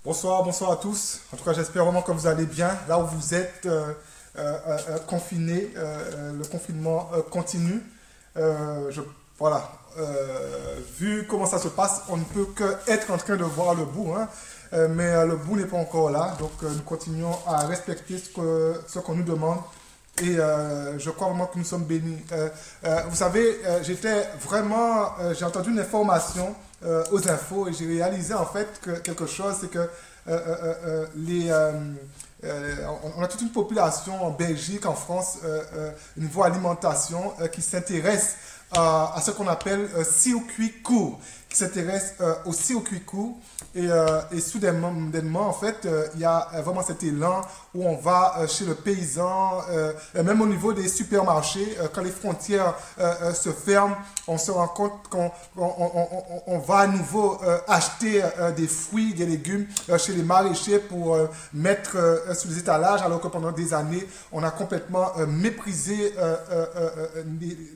Bonsoir, bonsoir à tous. En tout cas, j'espère vraiment que vous allez bien. Là où vous êtes confinés, le confinement continue. Je, voilà, vu comment ça se passe, on ne peut qu'être en train de voir le bout, hein. Mais le bout n'est pas encore là. Donc, nous continuons à respecter ce qu'on nous demande. Et je crois vraiment que nous sommes bénis. Vous savez, j'ai entendu une information aux infos et j'ai réalisé en fait que quelque chose, c'est que on a toute une population en Belgique, en France, niveau alimentation, qui s'intéresse à ce qu'on appelle circuit court, qui s'intéresse au circuit court. Et soudainement, en fait, il y a vraiment cet élan où on va chez le paysan, même au niveau des supermarchés, quand les frontières se ferment, on se rend compte qu'on va à nouveau acheter des fruits, des légumes chez les maraîchers pour mettre sur les étalages, alors que pendant des années, on a complètement méprisé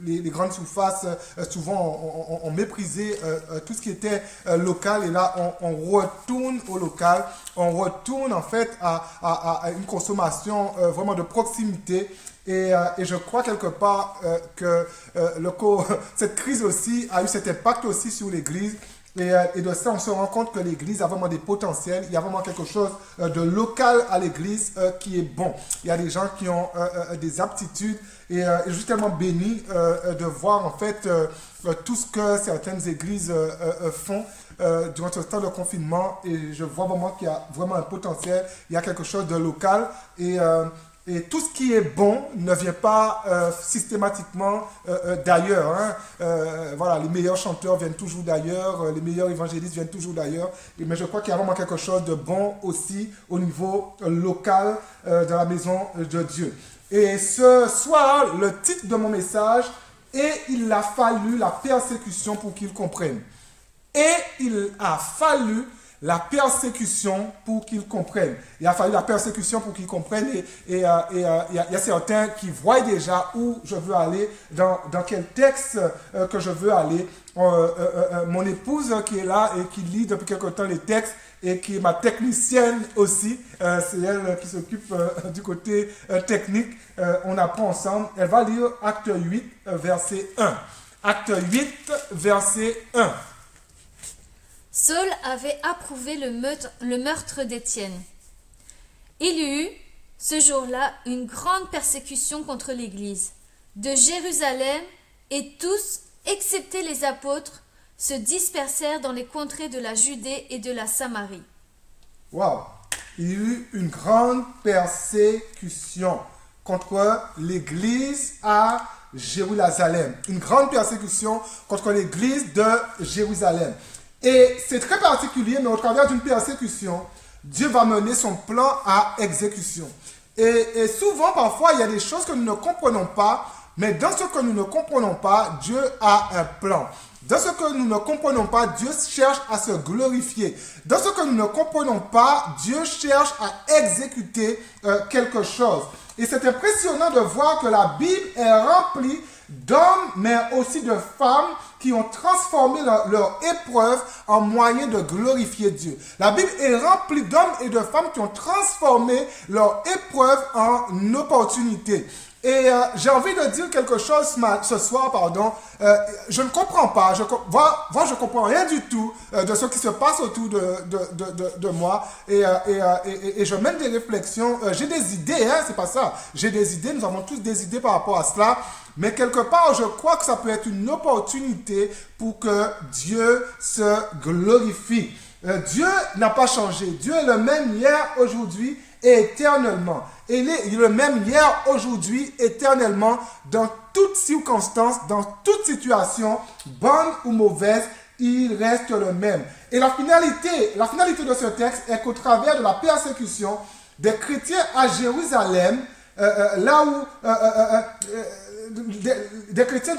les grandes surfaces. Souvent, on méprisait tout ce qui était local, et là, on retourne au local, on retourne en fait à une consommation vraiment de proximité. Et je crois quelque part que cette crise aussi a eu cet impact aussi sur l'Église. Et de ça, on se rend compte que l'Église a vraiment des potentiels. Il y a vraiment quelque chose de local à l'Église qui est bon. Il y a des gens qui ont des aptitudes. Et je suis tellement béni de voir en fait tout ce que certaines églises font durant ce temps de confinement. Et je vois vraiment qu'il y a vraiment un potentiel. Il y a quelque chose de local. Et tout ce qui est bon ne vient pas systématiquement d'ailleurs, hein. Voilà, les meilleurs chanteurs viennent toujours d'ailleurs, les meilleurs évangélistes viennent toujours d'ailleurs. Mais je crois qu'il y a vraiment quelque chose de bon aussi au niveau local de la maison de Dieu. Et ce soir, le titre de mon message est « Il a fallu la persécution pour qu'ils comprennent ». Et il a fallu la persécution pour qu'ils comprennent. Il a fallu la persécution pour qu'ils comprennent. Et il y a certains qui voient déjà où je veux aller, dans quel texte que je veux aller. Mon épouse qui est là et qui lit depuis quelque temps les textes et qui est ma technicienne aussi, c'est elle qui s'occupe du côté technique. On apprend ensemble. Elle va lire Acte 8, verset 1. Acte 8, verset 1. Saul avait approuvé le meurtre d'Étienne. Il y eut, ce jour-là, une grande persécution contre l'Église. De Jérusalem, et tous, excepté les apôtres, se dispersèrent dans les contrées de la Judée et de la Samarie. Waouh! Il y eut une grande persécution contre l'Église à Jérusalem. Une grande persécution contre l'Église de Jérusalem. Et c'est très particulier, mais au travers d'une persécution, Dieu va mener son plan à exécution. Et souvent, parfois, il y a des choses que nous ne comprenons pas, mais dans ce que nous ne comprenons pas, Dieu a un plan. Dans ce que nous ne comprenons pas, Dieu cherche à se glorifier. Dans ce que nous ne comprenons pas, Dieu cherche à exécuter quelque chose. Et c'est impressionnant de voir que la Bible est remplie d'hommes, mais aussi de femmes qui ont transformé leur épreuve en moyen de glorifier Dieu. La Bible est remplie d'hommes et de femmes qui ont transformé leur épreuve en opportunité. Et j'ai envie de dire quelque chose ce soir, pardon. Je ne comprends pas, je comprends rien du tout de ce qui se passe autour de moi. Et je mène des réflexions. J'ai des idées, hein, c'est pas ça. J'ai des idées, nous avons tous des idées par rapport à cela. Mais quelque part, je crois que ça peut être une opportunité pour que Dieu se glorifie. Dieu n'a pas changé. Dieu est le même hier, aujourd'hui et éternellement. Et il est le même hier, aujourd'hui, éternellement, dans toutes circonstances, dans toute situation, bonne ou mauvaise, il reste le même. Et la finalité de ce texte est qu'au travers de la persécution des chrétiens à Jérusalem, là où des chrétiens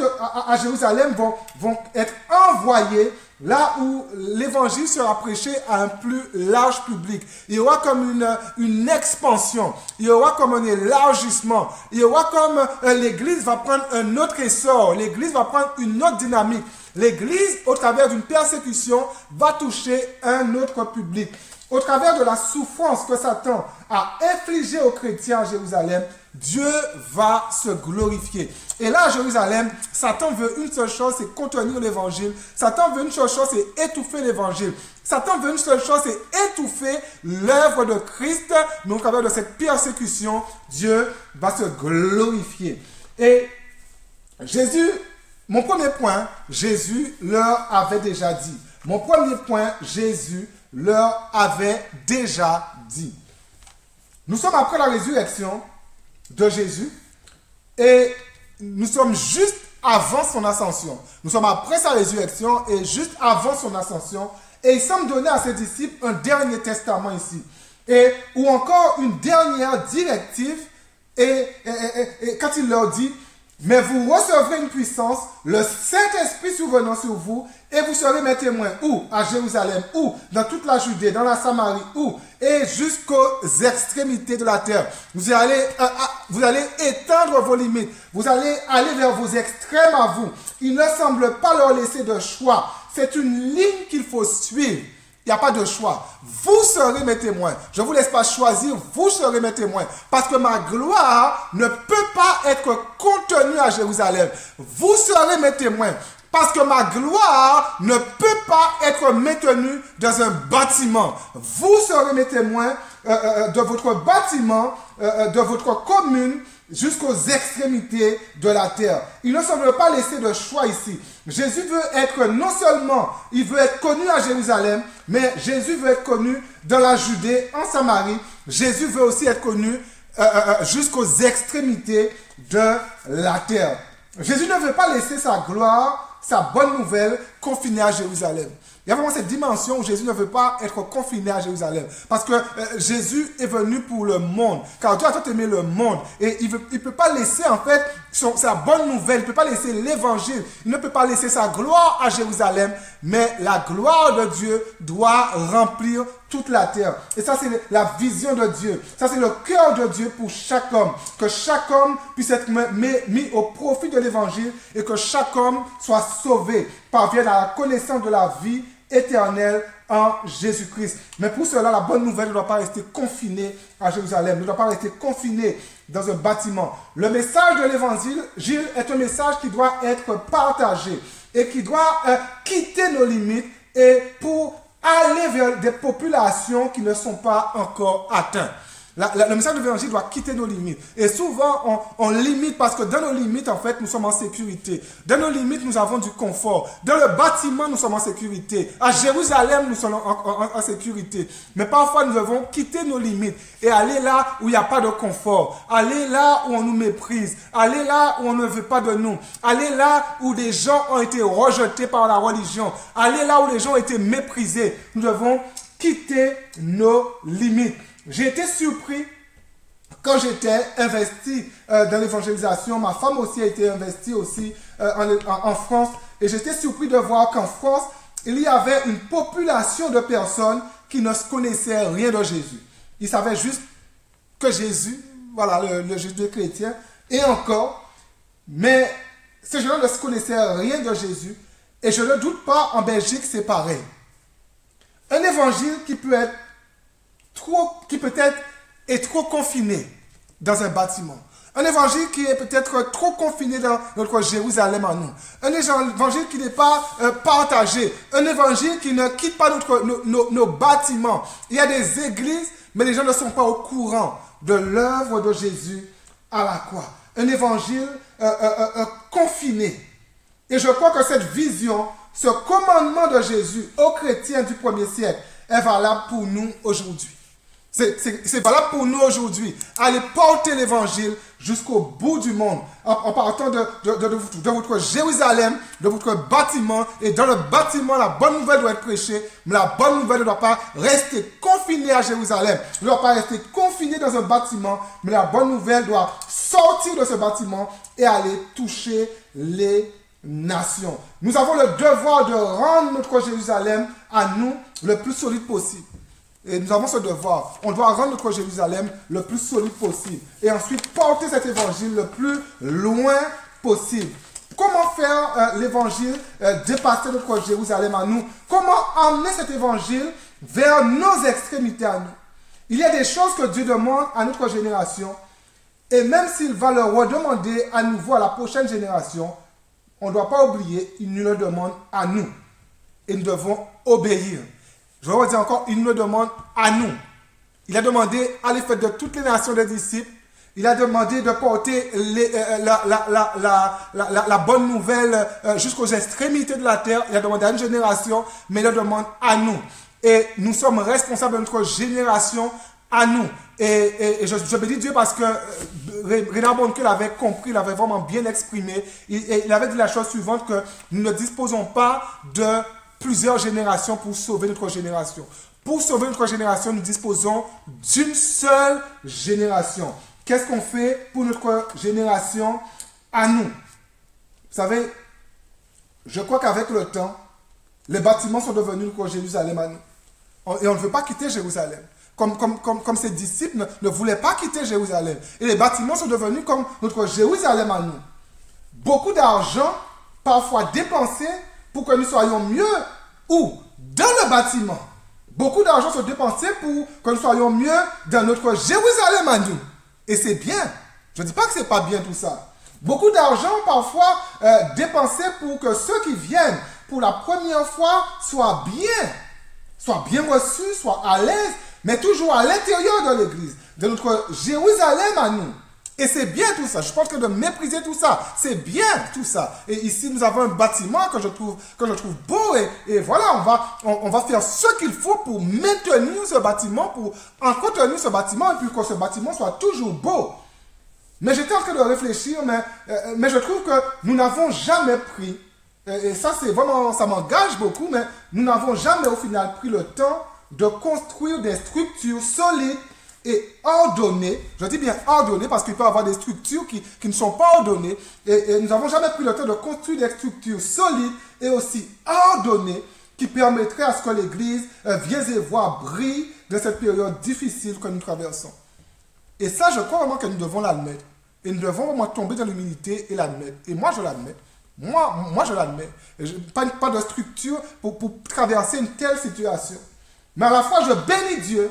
à Jérusalem vont être envoyés là où l'évangile sera prêché à un plus large public. Il y aura comme une expansion, il y aura comme un élargissement, il y aura comme l'église va prendre un autre essor, l'église va prendre une autre dynamique. L'église, au travers d'une persécution, va toucher un autre public. Au travers de la souffrance que Satan a infligée aux chrétiens à Jérusalem, Dieu va se glorifier. Et là, à Jérusalem, Satan veut une seule chose, c'est contenir l'évangile. Satan veut une seule chose, c'est étouffer l'évangile. Satan veut une seule chose, c'est étouffer l'œuvre de Christ. Mais au travers de cette persécution, Dieu va se glorifier. Et Jésus, mon premier point, Jésus leur avait déjà dit. Mon premier point, Jésus leur avait déjà dit. Nous sommes après la résurrection de Jésus et nous sommes juste avant son ascension. Nous sommes après sa résurrection et juste avant son ascension. Et il semble donner à ses disciples un dernier testament ici. Ou encore une dernière directive. Et quand il leur dit, mais vous recevrez une puissance, le Saint-Esprit survenant sur vous, et vous serez mes témoins, où? À Jérusalem, où? Dans toute la Judée, dans la Samarie, où? Et jusqu'aux extrémités de la terre. Vous allez étendre vos limites. Vous allez aller vers vos extrêmes à vous. Il ne semble pas leur laisser de choix. C'est une ligne qu'il faut suivre. Il n'y a pas de choix. Vous serez mes témoins. Je ne vous laisse pas choisir. Vous serez mes témoins. Parce que ma gloire ne peut pas être contenue à Jérusalem. Vous serez mes témoins. Parce que ma gloire ne peut pas être maintenue dans un bâtiment. Vous serez mes témoins de votre bâtiment, de votre commune, jusqu'aux extrémités de la terre. Il ne semble pas laisser de choix ici. Jésus veut être, non seulement, il veut être connu à Jérusalem, mais Jésus veut être connu dans la Judée, en Samarie. Jésus veut aussi être connu jusqu'aux extrémités de la terre. Jésus ne veut pas laisser sa gloire, sa bonne nouvelle, confinée à Jérusalem. Il y a vraiment cette dimension où Jésus ne veut pas être confiné à Jérusalem. Parce que Jésus est venu pour le monde. Car Dieu a tant aimé le monde. Et il ne peut pas laisser en fait sa bonne nouvelle. Il ne peut pas laisser l'évangile. Il ne peut pas laisser sa gloire à Jérusalem. Mais la gloire de Dieu doit remplir toute la terre. Et ça, c'est la vision de Dieu. Ça, c'est le cœur de Dieu pour chaque homme. Que chaque homme puisse être mis au profit de l'évangile et que chaque homme soit sauvé, parvienne à la connaissance de la vie éternelle en Jésus-Christ. Mais pour cela, la bonne nouvelle ne doit pas rester confinée à Jérusalem, ne doit pas rester confinée dans un bâtiment. Le message de l'évangile, Gilles, est un message qui doit être partagé et qui doit quitter nos limites et pour aller vers des populations qui ne sont pas encore atteintes. Le message de l'évangile doit quitter nos limites. Et souvent, on limite parce que dans nos limites, en fait, nous sommes en sécurité. Dans nos limites, nous avons du confort. Dans le bâtiment, nous sommes en sécurité. À Jérusalem, nous sommes en sécurité. Mais parfois, nous devons quitter nos limites et aller là où il n'y a pas de confort. Aller là où on nous méprise. Aller là où on ne veut pas de nous. Aller là où des gens ont été rejetés par la religion. Aller là où les gens ont été méprisés. Nous devons quitter nos limites. J'ai été surpris quand j'étais investi dans l'évangélisation. Ma femme aussi a été investie aussi en France. Et j'étais surpris de voir qu'en France, il y avait une population de personnes qui ne se connaissaient rien de Jésus. Ils savaient juste que Jésus, voilà, le Jésus chrétien, et encore. Mais ces gens ne se connaissaient rien de Jésus. Et je ne doute pas, en Belgique, c'est pareil. Un évangile qui peut-être est trop confiné dans un bâtiment. Un évangile qui est peut-être trop confiné dans notre Jérusalem à nous. Un évangile qui n'est pas partagé. Un évangile qui ne quitte pas nos bâtiments. Il y a des églises, mais les gens ne sont pas au courant de l'œuvre de Jésus à la croix. Un évangile confiné. Et je crois que cette vision, ce commandement de Jésus aux chrétiens du 1er siècle est valable pour nous aujourd'hui. C'est valable pour nous aujourd'hui. Allez porter l'évangile jusqu'au bout du monde. En partant de votre Jérusalem, de votre bâtiment. Et dans le bâtiment, la bonne nouvelle doit être prêchée. Mais la bonne nouvelle ne doit pas rester confinée à Jérusalem. Ne doit pas rester confinée dans un bâtiment. Mais la bonne nouvelle doit sortir de ce bâtiment et aller toucher les nations. Nous avons le devoir de rendre notre Jérusalem à nous le plus solide possible. Et nous avons ce devoir. On doit rendre notre Jérusalem le plus solide possible. Et ensuite porter cet évangile le plus loin possible. Comment faire l'évangile dépasser notre Jérusalem à nous? Comment emmener cet évangile vers nos extrémités à nous. Il y a des choses que Dieu demande à notre génération, et même s'il va le redemander à nouveau à la prochaine génération, on ne doit pas oublier, il nous le demande à nous. Et nous devons obéir. Je vais vous dire encore, il nous le demande à nous. Il a demandé à l'effet de toutes les nations des disciples, il a demandé de porter la bonne nouvelle jusqu'aux extrémités de la terre. Il a demandé à une génération, mais il le demande à nous. Et nous sommes responsables de notre génération à nous. Et je bénis Dieu parce que Renard Bonnke l'avait compris, il avait vraiment bien exprimé. Il avait dit la chose suivante, que nous ne disposons pas de plusieurs générations pour sauver notre génération. Pour sauver notre génération, nous disposons d'une seule génération. Qu'est-ce qu'on fait pour notre génération à nous? Vous savez, je crois qu'avec le temps, les bâtiments sont devenus notre Jérusalem à nous. Et on ne veut pas quitter Jérusalem. Comme ses disciples ne voulaient pas quitter Jérusalem. Et les bâtiments sont devenus comme notre Jérusalem à nous. Beaucoup d'argent, parfois dépensé, pour que nous soyons mieux ou dans le bâtiment. Beaucoup d'argent sont dépensés pour que nous soyons mieux dans notre Jérusalem à nous. Et c'est bien. Je ne dis pas que ce n'est pas bien tout ça. Beaucoup d'argent parfois dépensé pour que ceux qui viennent pour la première fois soient bien reçus, soient à l'aise, mais toujours à l'intérieur de l'église, de notre Jérusalem à nous. Et c'est bien tout ça. Je pense que de mépriser tout ça, c'est bien tout ça. Et ici, nous avons un bâtiment que je trouve beau. Et voilà, on va faire ce qu'il faut pour maintenir ce bâtiment, pour entretenir ce bâtiment, et puis que ce bâtiment soit toujours beau. Mais j'étais en train de réfléchir, mais je trouve que nous n'avons jamais pris, et ça c'est vraiment, ça m'engage beaucoup, mais nous n'avons jamais au final pris le temps de construire des structures solides et ordonnées. Je dis bien ordonnées parce qu'il peut y avoir des structures qui ne sont pas ordonnées. Et nous n'avons jamais pris le temps de construire des structures solides et aussi ordonnées qui permettraient à ce que l'Église vienne et voie brille de cette période difficile que nous traversons. Et ça, je crois vraiment que nous devons l'admettre. Et nous devons vraiment tomber dans l'humilité et l'admettre. Et moi, je l'admets. Moi, je l'admets. Pas de structure pour traverser une telle situation. Mais à la fois, je bénis Dieu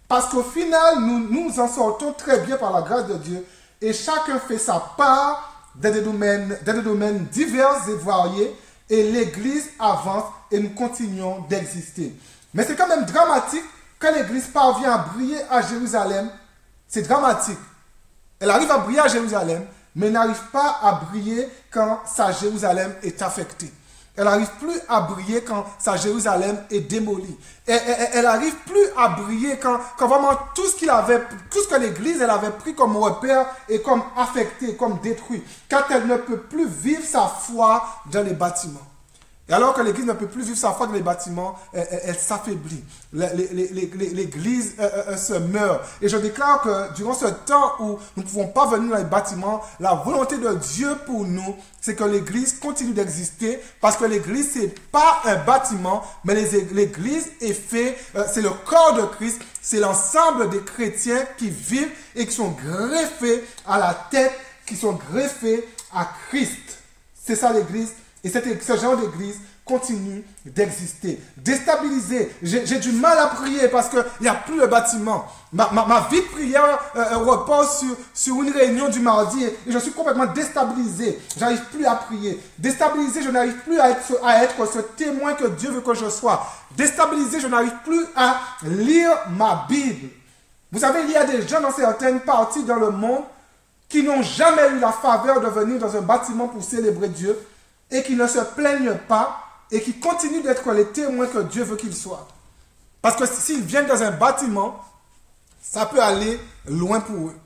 parce qu'au final, nous en sortons très bien par la grâce de Dieu. Et chacun fait sa part dans des domaines divers et variés. Et l'Église avance et nous continuons d'exister. Mais c'est quand même dramatique quand l'Église parvient à briller à Jérusalem. C'est dramatique. Elle arrive à briller à Jérusalem, mais elle n'arrive pas à briller quand sa Jérusalem est affectée. Elle n'arrive plus à briller quand sa Jérusalem est démolie. Elle n'arrive plus à briller quand vraiment tout ce que l'Église elle avait pris comme repère et comme affecté, comme détruit. Quand elle ne peut plus vivre sa foi dans les bâtiments. Et alors que l'Église ne peut plus vivre sa foi dans les bâtiments, elle s'affaiblit. L'Église se meurt. Et je déclare que durant ce temps où nous ne pouvons pas venir dans les bâtiments, la volonté de Dieu pour nous, c'est que l'Église continue d'exister parce que l'Église, ce n'est pas un bâtiment, mais l'Église est fait, c'est le corps de Christ, c'est l'ensemble des chrétiens qui vivent et qui sont greffés à la tête, qui sont greffés à Christ. C'est ça l'Église. Et ce genre d'église continue d'exister. Déstabilisé. J'ai du mal à prier parce qu'il n'y a plus de bâtiment. Ma vie de prière repose sur une réunion du mardi et je suis complètement déstabilisé. Je n'arrive plus à prier. Déstabilisé, je n'arrive plus à être ce témoin que Dieu veut que je sois. Déstabilisé, je n'arrive plus à lire ma Bible. Vous savez, il y a des gens dans certaines parties dans le monde qui n'ont jamais eu la faveur de venir dans un bâtiment pour célébrer Dieu. Et qui ne se plaignent pas et qui continuent d'être les témoins que Dieu veut qu'ils soient. Parce que s'ils viennent dans un bâtiment, ça peut aller loin pour eux.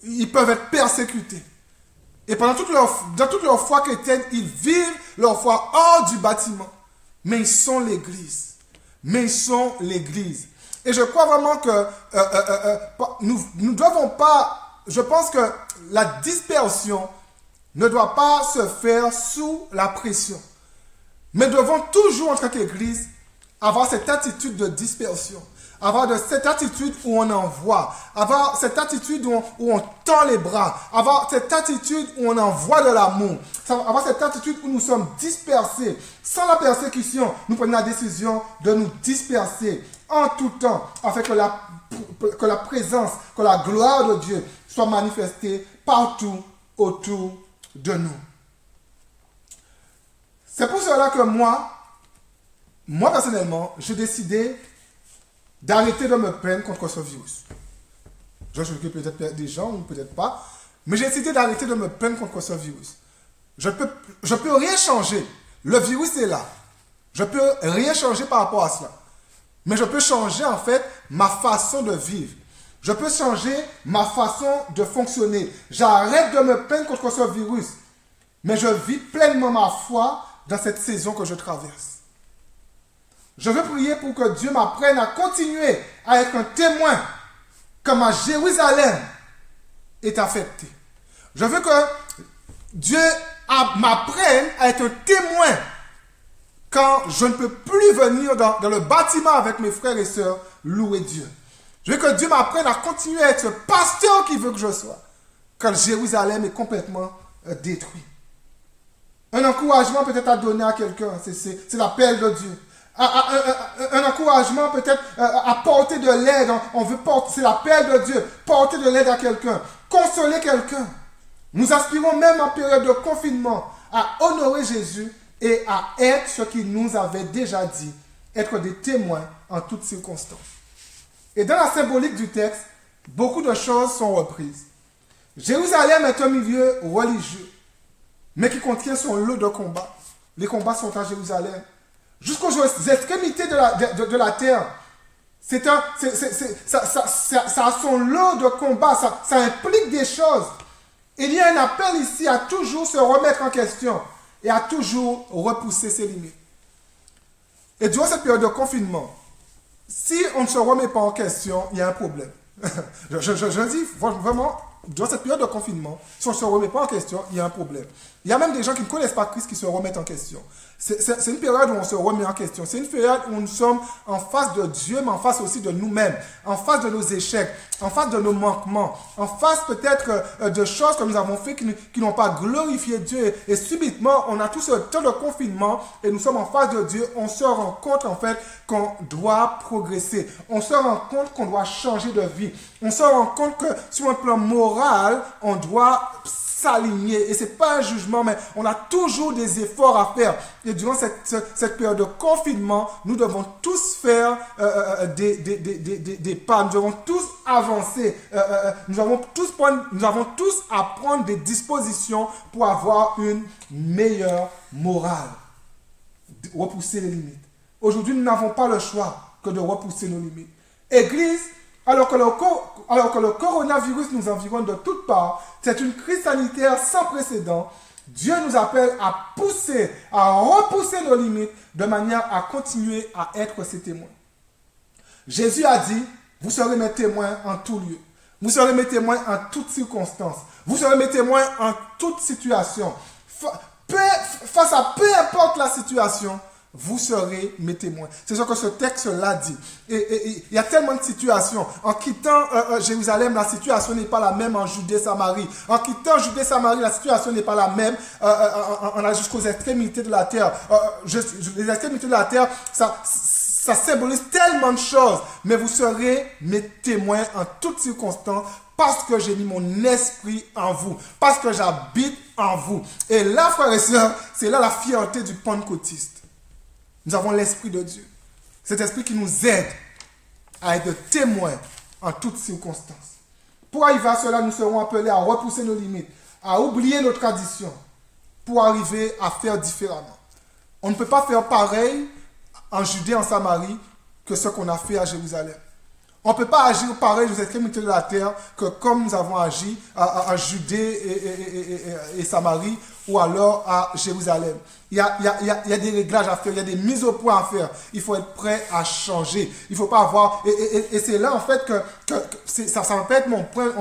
Ils peuvent être persécutés. Et dans toute leur foi chrétienne, ils vivent leur foi hors du bâtiment. Mais ils sont l'Église. Et je crois vraiment que nous ne devons pas... Je pense que la dispersion ne doit pas se faire sous la pression. Mais nous devons toujours, en tant qu'Église, avoir cette attitude de dispersion. Avoir cette attitude où on envoie. Avoir cette attitude où on tend les bras. Avoir cette attitude où on envoie de l'amour. Avoir cette attitude où nous sommes dispersés. Sans la persécution, nous prenons la décision de nous disperser. en tout temps, afin que la présence, que la gloire de Dieu soit manifestée partout autour de nous. C'est pour cela que moi personnellement, j'ai décidé d'arrêter de me plaindre contre ce virus. Je suis peut-être des gens ou peut-être pas, mais j'ai décidé d'arrêter de me plaindre contre ce virus. Je peux rien changer. Le virus est là. Je peux rien changer par rapport à cela. Mais je peux changer en fait ma façon de vivre. Je peux changer ma façon de fonctionner. J'arrête de me plaindre contre ce virus. Mais je vis pleinement ma foi dans cette saison que je traverse. Je veux prier pour que Dieu m'apprenne à continuer à être un témoin quand ma Jérusalem est affectée. Je veux que Dieu m'apprenne à être un témoin quand je ne peux plus venir dans le bâtiment avec mes frères et sœurs louer Dieu. Je veux que Dieu m'apprenne à continuer à être ce pasteur qu'il veut que je sois quand Jérusalem est complètement détruit. Un encouragement peut-être à donner à quelqu'un, c'est l'appel de Dieu. Un encouragement peut-être à porter de l'aide, on veut porter, c'est l'appel de Dieu, porter de l'aide à quelqu'un, consoler quelqu'un. Nous aspirons même en période de confinement à honorer Jésus et à être ce qu'il nous avait déjà dit, être des témoins en toutes circonstances. Et dans la symbolique du texte, beaucoup de choses sont reprises. Jérusalem est un milieu religieux, mais qui contient son lot de combats. Les combats sont à Jérusalem. Jusqu'aux extrémités de la terre, ça a son lot de combats, ça implique des choses. Il y a un appel ici à toujours se remettre en question et à toujours repousser ses limites. Et durant cette période de confinement, si on ne se remet pas en question, il y a un problème. je dis vraiment, durant cette période de confinement, si on ne se remet pas en question, il y a un problème. Il y a même des gens qui ne connaissent pas Christ qui se remettent en question. C'est une période où on se remet en question. C'est une période où nous sommes en face de Dieu, mais en face aussi de nous-mêmes, en face de nos échecs, en face de nos manquements, en face peut-être de choses que nous avons fait qui n'ont pas glorifié Dieu. Et subitement, on a tout ce temps de confinement et nous sommes en face de Dieu. On se rend compte en fait qu'on doit progresser. On se rend compte qu'on doit changer de vie. On se rend compte que sur un plan moral, on doit s'aligner. Et ce n'est pas un jugement, mais on a toujours des efforts à faire. Et durant cette période de confinement, nous devons tous faire des pas. Nous devons tous avancer. Nous avons tous à prendre des dispositions pour avoir une meilleure morale. Repousser les limites. Aujourd'hui, nous n'avons pas le choix que de repousser nos limites. Église, alors que le coronavirus nous environne de toutes parts, c'est une crise sanitaire sans précédent. Dieu nous appelle à repousser nos limites de manière à continuer à être ses témoins. Jésus a dit, vous serez mes témoins en tout lieu. Vous serez mes témoins en toutes circonstances. Vous serez mes témoins en toute situation. Face à peu importe la situation, vous serez mes témoins. C'est ce que ce texte-là dit. Et il y a tellement de situations. En quittant Jérusalem, la situation n'est pas la même en Judée-Samarie. En quittant Judée-Samarie, la situation n'est pas la même jusqu'aux extrémités de la terre. Les extrémités de la terre, ça symbolise tellement de choses. Mais vous serez mes témoins en toutes circonstances parce que j'ai mis mon esprit en vous. Parce que j'habite en vous. Et là, frères et sœurs, c'est là la fierté du pentecôtiste. Nous avons l'Esprit de Dieu. Cet esprit qui nous aide à être témoins en toutes circonstances. Pour arriver à cela, nous serons appelés à repousser nos limites, à oublier nos traditions, pour arriver à faire différemment. On ne peut pas faire pareil en Judée, en Samarie, que ce qu'on a fait à Jérusalem. On ne peut pas agir pareil aux extrémités de la terre que comme nous avons agi à Judée et Samarie ou alors à Jérusalem. Il y a des réglages à faire, il y a des mises au point à faire. Il faut être prêt à changer. Il ne faut pas avoir... Et c'est là en fait que ça va pas être mon point,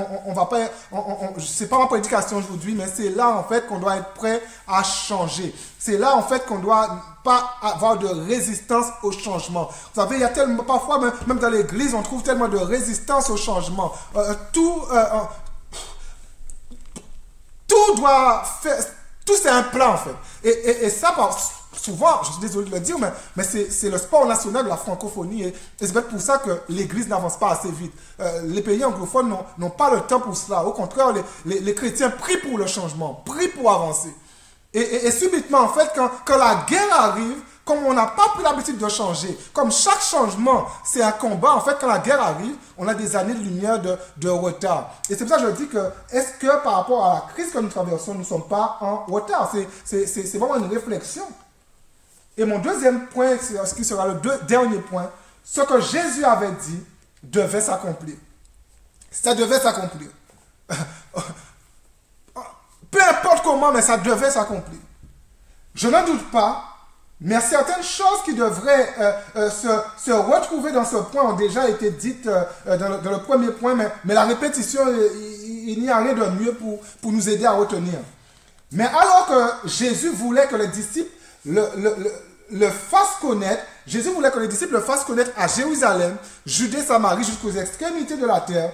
c'est pas ma prédication aujourd'hui, mais c'est là en fait qu'on doit être prêt à changer. C'est là en fait qu'on doit pas avoir de résistance au changement. Vous savez, il y a tellement, parfois même dans l'église, on trouve tellement de résistance au changement. Tout doit faire... Tout c'est un plan en fait. Et ça, souvent, je suis désolé de le dire, mais c'est le sport national de la francophonie et c'est peut-être pour ça que l'Église n'avance pas assez vite. Les pays anglophones n'ont pas le temps pour cela. Au contraire, les chrétiens prient pour le changement, prient pour avancer. Et subitement, en fait, quand la guerre arrive, comme on n'a pas pris l'habitude de changer, comme chaque changement, c'est un combat, en fait, quand la guerre arrive, on a des années de lumière de retard. Et c'est pour ça que je dis que, est-ce que par rapport à la crise que nous traversons, nous ne sommes pas en retard? C'est vraiment une réflexion. Et mon deuxième point, ce qui sera le dernier point, ce que Jésus avait dit devait s'accomplir. Ça devait s'accomplir. Peu importe comment, mais ça devait s'accomplir. Je n'en doute pas, mais certaines choses qui devraient se retrouver dans ce point ont déjà été dites dans le premier point, mais la répétition, il n'y a rien de mieux pour nous aider à retenir. Mais alors que Jésus voulait que les disciples le fassent connaître, Jésus voulait que les disciples le fassent connaître à Jérusalem, Judée, Samarie, jusqu'aux extrémités de la terre.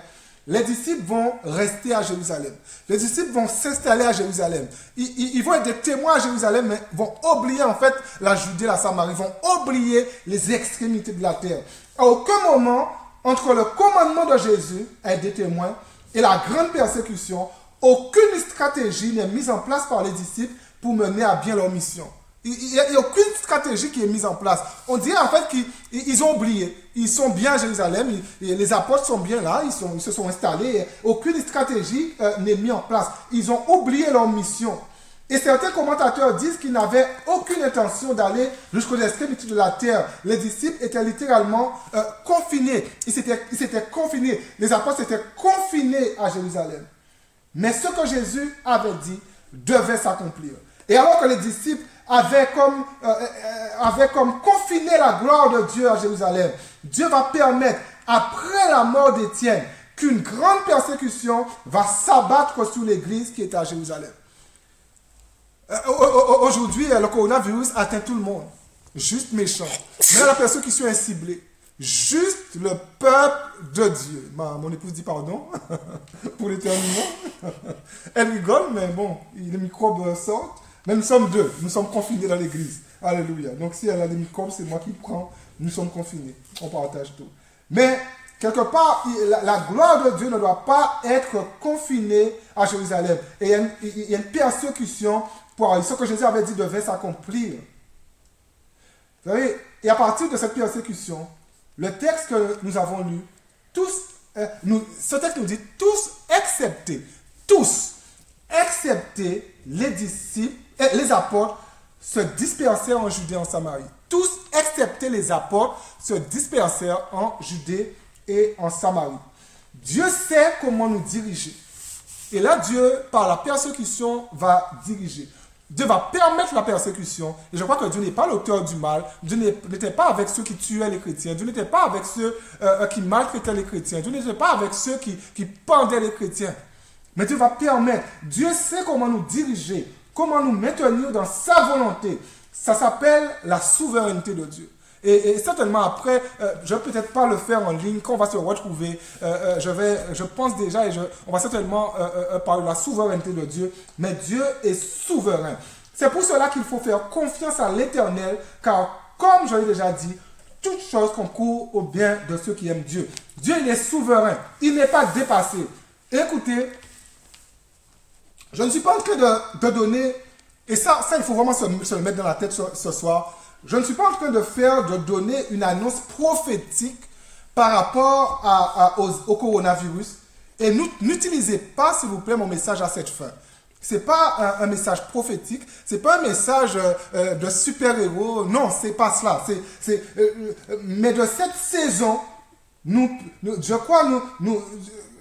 Les disciples vont rester à Jérusalem. Les disciples vont s'installer à Jérusalem. Ils vont être des témoins à Jérusalem, mais vont oublier en fait la Judée, la Samarie. Ils vont oublier les extrémités de la terre. À aucun moment, entre le commandement de Jésus, être des témoins, et la grande persécution, aucune stratégie n'est mise en place par les disciples pour mener à bien leur mission. Il n'y a aucune stratégie qui est mise en place. On dirait en fait qu'ils ont oublié. Ils sont bien à Jérusalem, les apôtres sont bien là, ils se sont installés. Aucune stratégie n'est mise en place. Ils ont oublié leur mission. Et certains commentateurs disent qu'ils n'avaient aucune intention d'aller jusqu'aux extrémités de la terre. Les disciples étaient littéralement confinés. Ils s'étaient confinés. Les apôtres étaient confinés à Jérusalem. Mais ce que Jésus avait dit devait s'accomplir. Et alors que les disciples avaient comme confiné la gloire de Dieu à Jérusalem, Dieu va permettre, après la mort d'Étienne, qu'une grande persécution va s'abattre sur l'église qui est à Jérusalem. Aujourd'hui, le coronavirus atteint tout le monde. Juste méchant. Mais la persécution est ciblée. Juste le peuple de Dieu. Mon épouse dit pardon pour l'éternuement. Elle rigole, mais bon, les microbes sortent. Mais nous sommes deux. Nous sommes confinés dans l'église. Alléluia. Donc si elle a des microbes, c'est moi qui prends. Nous sommes confinés. On partage tout. Mais quelque part, la gloire de Dieu ne doit pas être confinée à Jérusalem. Et il y a une persécution pour ce que Jésus avait dit devait s'accomplir. Vous savez, et à partir de cette persécution, le texte que nous avons lu, ce texte nous dit tous excepté les disciples, les apôtres, se dispersèrent en Judée et en Samarie. Tous, excepté les apôtres, se dispersèrent en Judée et en Samarie. Dieu sait comment nous diriger. Et là, Dieu, par la persécution, va diriger. Dieu va permettre la persécution. Et je crois que Dieu n'est pas l'auteur du mal. Dieu n'était pas avec ceux qui tuaient les chrétiens. Dieu n'était pas avec ceux qui maltraitaient les chrétiens. Dieu n'était pas avec ceux qui pendaient les chrétiens. Mais Dieu va permettre. Dieu sait comment nous diriger, comment nous maintenir dans sa volonté. Ça s'appelle la souveraineté de Dieu. Et certainement après, je ne vais peut-être pas le faire en ligne, quand on va se retrouver, je pense déjà, on va certainement parler de la souveraineté de Dieu, mais Dieu est souverain. C'est pour cela qu'il faut faire confiance à l'Éternel, car comme je l'ai déjà dit, toute chose concourt au bien de ceux qui aiment Dieu. Dieu, il est souverain, il n'est pas dépassé. Écoutez, je ne suis pas en train de donner, et ça il faut vraiment se le mettre dans la tête ce soir. Je ne suis pas en train de donner une annonce prophétique par rapport au coronavirus. Et n'utilisez pas, s'il vous plaît, mon message à cette fin. Ce n'est pas un message prophétique, ce n'est pas un message de super-héros. Non, ce n'est pas cela. Mais de cette saison, je crois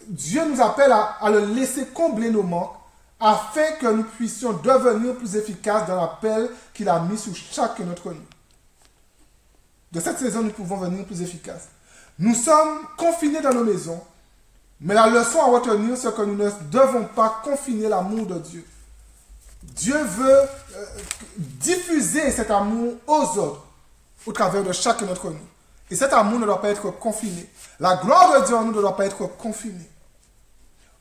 Dieu nous appelle à le laisser combler nos manques, afin que nous puissions devenir plus efficaces dans l'appel qu'il a mis sur chacun d'entre nous. De cette saison, nous pouvons devenir plus efficaces. Nous sommes confinés dans nos maisons, mais la leçon à retenir, c'est que nous ne devons pas confiner l'amour de Dieu. Dieu veut diffuser cet amour aux autres, au travers de chacun d'entre nous. Et cet amour ne doit pas être confiné. La gloire de Dieu en nous ne doit pas être confinée.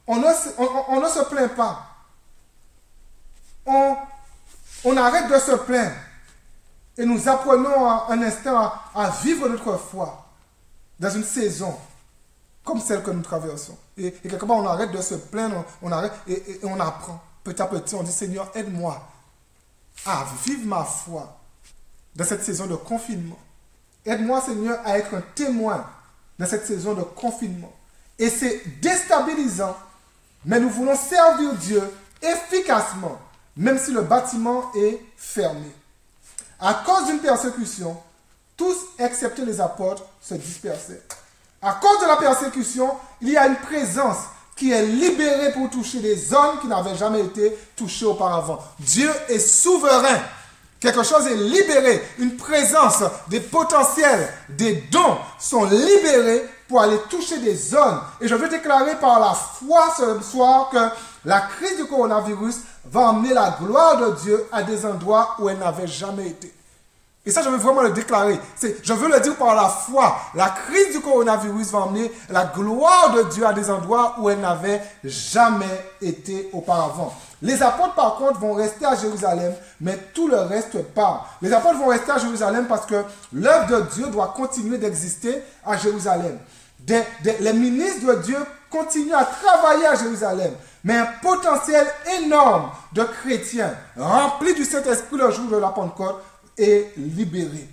On ne se plaint pas. On arrête de se plaindre. Et nous apprenons un instant à vivre notre foi dans une saison comme celle que nous traversons. Et quelque part, on arrête de se plaindre, on arrête et on apprend. Petit à petit, on dit, Seigneur, aide-moi à vivre ma foi dans cette saison de confinement. Aide-moi, Seigneur, à être un témoin dans cette saison de confinement. Et c'est déstabilisant, mais nous voulons servir Dieu efficacement, même si le bâtiment est fermé. À cause d'une persécution, tous, excepté les apôtres, se dispersaient. À cause de la persécution, il y a une présence qui est libérée pour toucher des zones qui n'avaient jamais été touchées auparavant. Dieu est souverain. Quelque chose est libéré. Une présence, des potentiels, des dons sont libérés pour aller toucher des zones. Et je veux déclarer par la foi ce soir que la crise du coronavirus va emmener la gloire de Dieu à des endroits où elle n'avait jamais été. Et ça, je veux vraiment le déclarer. Je veux le dire par la foi. La crise du coronavirus va emmener la gloire de Dieu à des endroits où elle n'avait jamais été auparavant. Les apôtres, par contre, vont rester à Jérusalem, mais tout le reste part. Les apôtres vont rester à Jérusalem parce que l'œuvre de Dieu doit continuer d'exister à Jérusalem. Les ministres de Dieu continuent à travailler à Jérusalem, mais un potentiel énorme de chrétiens remplis du Saint-Esprit le jour de la Pentecôte est libéré.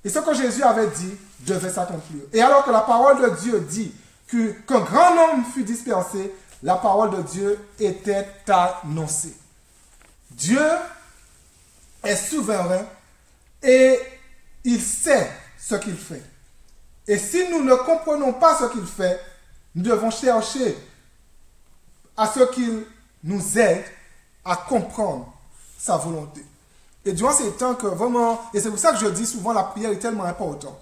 Et ce que Jésus avait dit devait s'accomplir. Et alors que la parole de Dieu dit qu'un grand nombre fut dispersé, la parole de Dieu était annoncée. Dieu est souverain et il sait ce qu'il fait. Et si nous ne comprenons pas ce qu'il fait, nous devons chercher à ce qu'il nous aide à comprendre sa volonté. Et durant ces temps que vraiment, et c'est pour ça que je dis souvent la prière est tellement importante.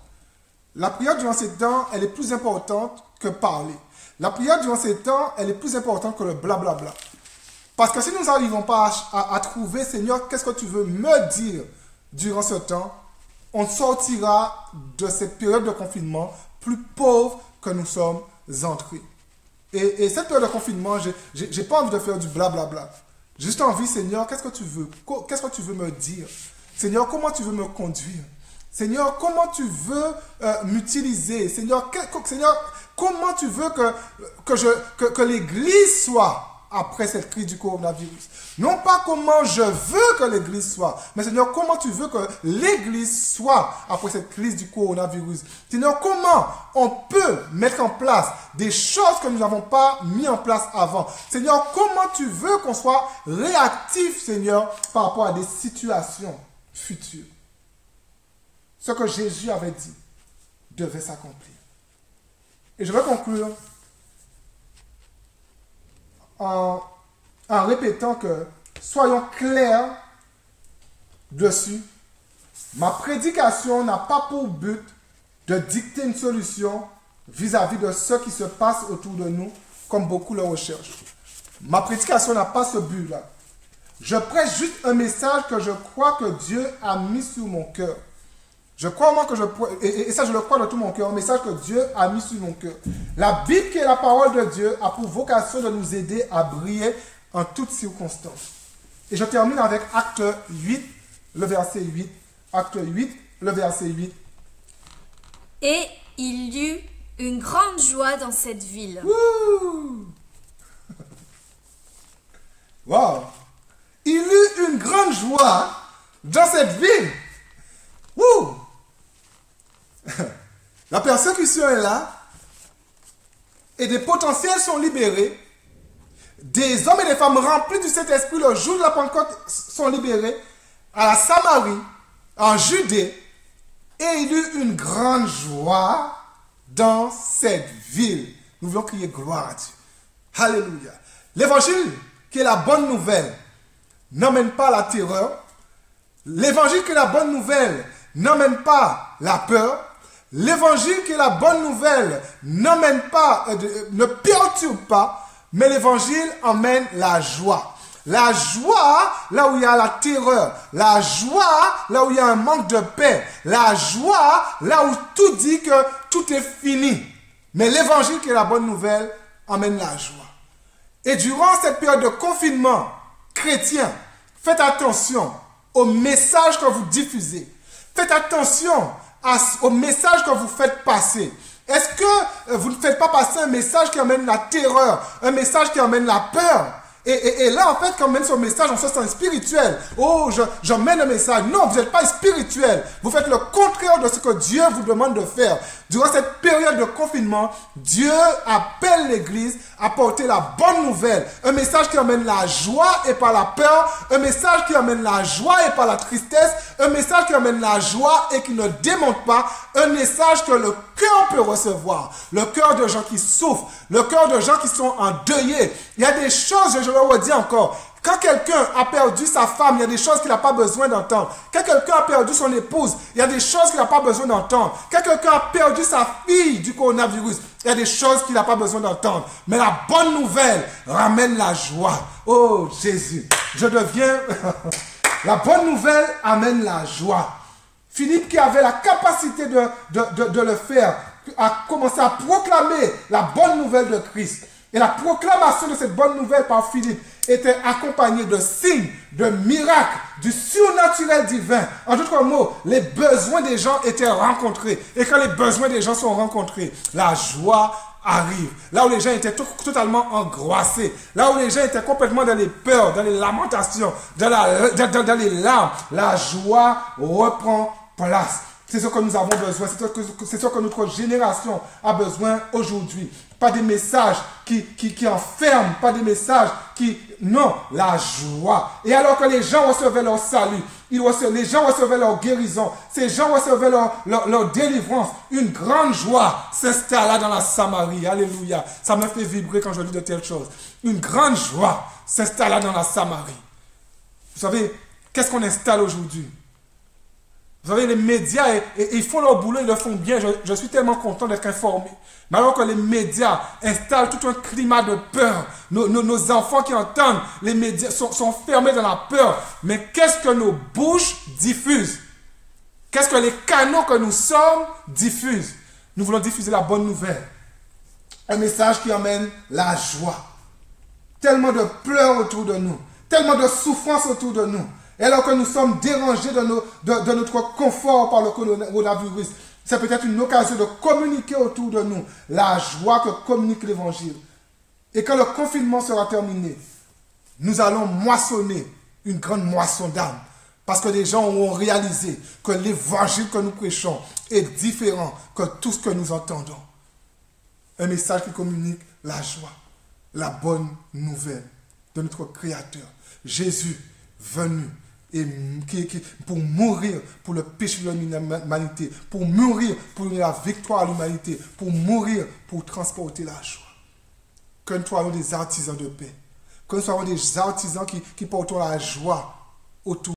La prière durant ces temps, elle est plus importante que parler. La prière durant ces temps, elle est plus importante que le blablabla. Parce que si nous n'arrivons pas à trouver, Seigneur, qu'est-ce que tu veux me dire durant ce temps, on sortira de cette période de confinement plus pauvre que nous sommes entrés. Et cette période de confinement, j'ai pas envie de faire du blablabla. J'ai juste envie, Seigneur, qu'est-ce que tu veux? Qu'est-ce que tu veux me dire? Seigneur, comment tu veux me conduire? Seigneur, comment tu veux m'utiliser? Seigneur, comment tu veux que l'Église soit après cette crise du coronavirus? Non pas comment je veux que l'Église soit, mais Seigneur, comment tu veux que l'Église soit après cette crise du coronavirus? Seigneur, comment on peut mettre en place des choses que nous n'avons pas mis en place avant? Seigneur, comment tu veux qu'on soit réactif, Seigneur, par rapport à des situations futures? Ce que Jésus avait dit devait s'accomplir. Et je vais conclure en répétant que soyons clairs dessus. Ma prédication n'a pas pour but de dicter une solution vis-à-vis de ce qui se passe autour de nous, comme beaucoup le recherchent. Ma prédication n'a pas ce but-là. Je prêche juste un message que je crois que Dieu a mis sur mon cœur. Je crois moi que et ça je le crois de tout mon cœur, un message que Dieu a mis sur mon cœur. La Bible qui est la parole de Dieu a pour vocation de nous aider à briller en toutes circonstances. Et je termine avec Acte 8, le verset 8. Acte 8, le verset 8. Et il y eut une grande joie dans cette ville. Wouh! Wow! Il y eut une grande joie dans cette ville. Wouh! La persécution est là et des potentiels sont libérés. Des hommes et des femmes remplis du Saint-Esprit le jour de la Pentecôte sont libérés à la Samarie, en Judée, et il y eut une grande joie dans cette ville. Nous voulons crier gloire à Dieu. Alléluia. L'évangile, qui est la bonne nouvelle, n'emmène pas la terreur. L'évangile qui est la bonne nouvelle n'emmène pas la peur. L'évangile qui est la bonne nouvelle n'emmène pas, ne perturbe pas, mais l'évangile emmène la joie. La joie là où il y a la terreur. La joie là où il y a un manque de paix. La joie là où tout dit que tout est fini. Mais l'évangile qui est la bonne nouvelle emmène la joie. Et durant cette période de confinement chrétien, faites attention au message que vous diffusez. faites attention au message que vous faites passer. Est-ce que vous ne faites pas passer un message qui amène la terreur, un message qui amène la peur? Et là, en fait, quand on mène ce message, on se sent spirituel. Oh, j'emmène un message. Non, vous n'êtes pas spirituel. Vous faites le contraire de ce que Dieu vous demande de faire. Durant cette période de confinement, Dieu appelle l'Église à porter la bonne nouvelle. Un message qui amène la joie et pas la peur. Un message qui amène la joie et pas la tristesse. Un message qui amène la joie et qui ne démonte pas. Un message que le cœur peut recevoir. Le cœur de gens qui souffrent. Le cœur de gens qui sont endeuillés. Il y a des choses, je le redis encore. Quand quelqu'un a perdu sa femme, il y a des choses qu'il n'a pas besoin d'entendre. Quand quelqu'un a perdu son épouse, il y a des choses qu'il n'a pas besoin d'entendre. Quand quelqu'un a perdu sa fille du coronavirus, il y a des choses qu'il n'a pas besoin d'entendre. Mais la bonne nouvelle ramène la joie. Oh Jésus, je deviens... La bonne nouvelle amène la joie. Philippe, qui avait la capacité de le faire, a commencé à proclamer la bonne nouvelle de Christ. Et la proclamation de cette bonne nouvelle par Philippe était accompagnée de signes, de miracles, du surnaturel divin. En d'autres mots, les besoins des gens étaient rencontrés. Et quand les besoins des gens sont rencontrés, la joie arrive. Là où les gens étaient totalement angoissés, là où les gens étaient complètement dans les peurs, dans les lamentations, dans les larmes, la joie reprend place. C'est ce que nous avons besoin, c'est ce que notre génération a besoin aujourd'hui. Pas des messages qui enferment, pas des messages qui... Non, la joie. Et alors que les gens recevaient leur salut, les gens recevaient leur guérison, ces gens recevaient leur délivrance, une grande joie s'installa dans la Samarie. Alléluia. Ça me fait vibrer quand je lis de telles choses. Une grande joie s'installa dans la Samarie. Vous savez, qu'est-ce qu'on installe aujourd'hui? Vous savez, les médias, ils font leur boulot, ils le font bien. Je suis tellement content d'être informé. Mais alors que les médias installent tout un climat de peur, nos enfants qui entendent les médias sont fermés dans la peur. Mais qu'est-ce que nos bouches diffusent? Qu'est-ce que les canaux que nous sommes diffusent? Nous voulons diffuser la bonne nouvelle. Un message qui amène la joie. Tellement de pleurs autour de nous. Tellement de souffrance autour de nous. Et alors que nous sommes dérangés de notre confort par le coronavirus, c'est peut-être une occasion de communiquer autour de nous la joie que communique l'Évangile. Et quand le confinement sera terminé, nous allons moissonner une grande moisson d'âmes. Parce que les gens auront réalisé que l'Évangile que nous prêchons est différent que tout ce que nous entendons. Un message qui communique la joie, la bonne nouvelle de notre Créateur. Jésus venu. Et pour mourir pour le péché de l'humanité, pour mourir pour la victoire à l'humanité, pour mourir pour transporter la joie. Que nous soyons des artisans de paix, que nous soyons des artisans qui portent la joie autour